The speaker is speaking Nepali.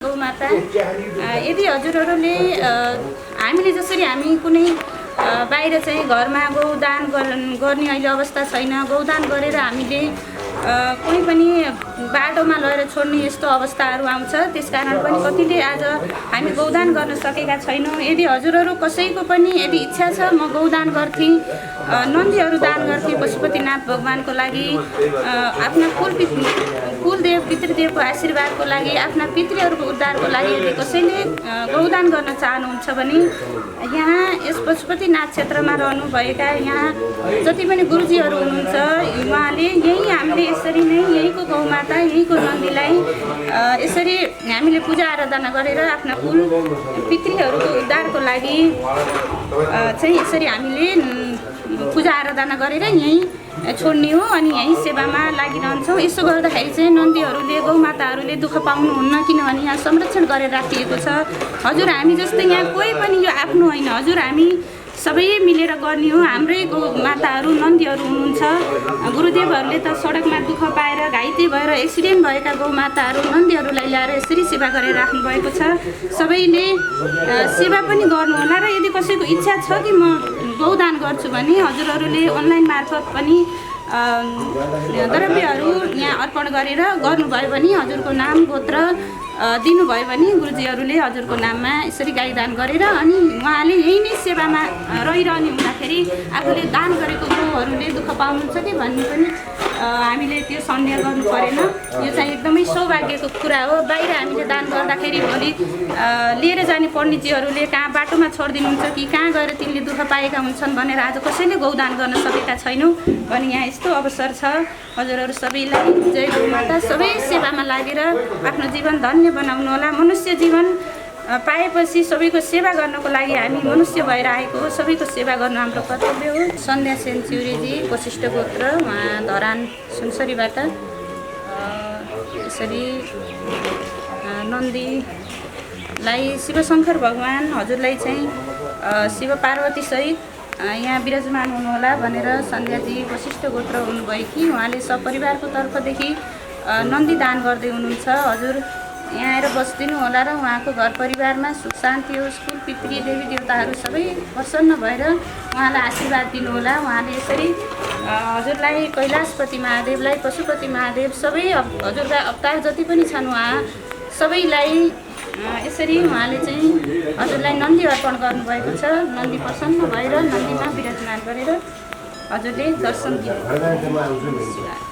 गौमाता यदि हजुरहरूले हामीले जसरी हामी कुनै बाहिर चाहिँ घरमा गौदान गर्ने अहिले अवस्था छैन। गौदान गरेर हामीले कुनै पनि बाटोमा लगेर छोड्ने यस्तो अवस्थाहरू आउँछ। त्यसकारण पनि कतिले आज हामी गौदान गर्न सकेका छैनौँ। यदि हजुरहरू कसैको पनि यदि इच्छा छ म गौदान गर्थेँ, नन्दीहरू दान गर्थेँ पशुपतिनाथ भगवानको लागि, आफ्ना कुलदेव पितृदेवको आशीर्वादको लागि, आफ्ना पितृहरूको उद्धारको लागि यदि कसैले गौदान गर्न चाहनुहुन्छ भने यहाँ यस पशुपतिनाथ क्षेत्रमा रहनुभएका यहाँ जति पनि गुरुजीहरू हुनुहुन्छ उहाँले यही हामीले यसरी नै यहीँको गौमाता यहीँको नन्दीलाई यसरी हामीले पूजा आराधना गरेर आफ्ना कुल पितृहरूको उद्धारको लागि चाहिँ यसरी हामीले पूजा आराधना गरेर यहीँ छोड्ने हो अनि यहीँ सेवामा लागिरहन्छौँ। यसो गर्दाखेरि चाहिँ नन्दीहरूले गौमाताहरूले दुःख पाउनुहुन्न, किनभने यहाँ संरक्षण गरेर राखिएको छ। हजुर हामी जस्तै यहाँ कोही पनि यो आफ्नो होइन, हजुर हामी सबै मिलेर गर्ने हो। हाम्रै गौमाताहरू नन्दीहरू हुनुहुन्छ। गुरुदेवहरूले त सडकमा दुःख पाएर घाइते भएर एक्सिडेन्ट भएका गौमाताहरू नन्दीहरूलाई ल्याएर यसरी सेवा गरेर राख्नुभएको छ। सबैले सेवा पनि गर्नुहोला र यदि कसैको इच्छा छ कि म गौदान गर्छु भने हजुरहरूले अनलाइन मार्फत पनि द्रव्यहरू यहाँ अर्पण गरेर गर्नुभयो भने हजुरको नाम गोत्र दिनुभयो भने गुरुजीहरूले हजुरको नाममा यसरी गाईदान गरेर अनि उहाँले यही नै सेवामा रहिरहने हुँदाखेरि आफूले दान गरेको गौहरूले दुःख पाउनुहुन्छ कि भन्ने पनि हामीले त्यो सन्देह गर्नु परेन। यो चाहिँ एकदमै सौभाग्यको कुरा हो। बाहिर हामीले दान गर्दाखेरि भोलि लिएर जाने पण्डितजीहरूले कहाँ बाटोमा छोडिदिनुहुन्छ कि कहाँ गएर तिनले दुःख पाएका हुन्छन् भनेर आज कसैले गौदान गर्न सकेका छैनौँ भने यहाँ यस्तो अवसर छ। हजुरहरू सबैलाई जय गौमाता। सबै सेवामा लागेर आफ्नो जीवन धन्य बनाउनु होला। मनुष्य जीवन पाएपछि सबैको सेवा गर्नको लागि हामी मनुष्य भएर आएको हो। सबैको सेवा गर्नु हाम्रो कर्तव्य हो। सन्ध्या सेन्चुरीजी वशिष्ठ गोत्र, उहाँ धरान सुनसरीबाट यसरी नन्दीलाई शिवशङ्कर भगवान हजुरलाई चाहिँ शिव पार्वती सहित यहाँ विराजमान हुनुहोला भनेर सन्ध्याजी वशिष्ठ गोत्र हुनुभएकी उहाँले सपरिवारको तर्फदेखि नन्दी दान गर्दै हुनुहुन्छ। हजुर यहाँ आएर बसिदिनु होला र उहाँको घर परिवारमा सुख शान्ति होस्, कुल पितृ देवी देवताहरू सबै प्रसन्न भएर उहाँलाई आशीर्वाद दिनुहोला। उहाँले यसरी हजुरलाई कैलाशपति महादेवलाई, पशुपति महादेव सबै हजुरका अवतार जति पनि छन् उहाँ सबैलाई यसरी उहाँले चाहिँ हजुरलाई नन्दी अर्पण गर्नुभएको छ। नन्दी प्रसन्न भएर नन्दीमा विराजमान गरेर हजुरले दर्शन दिनु।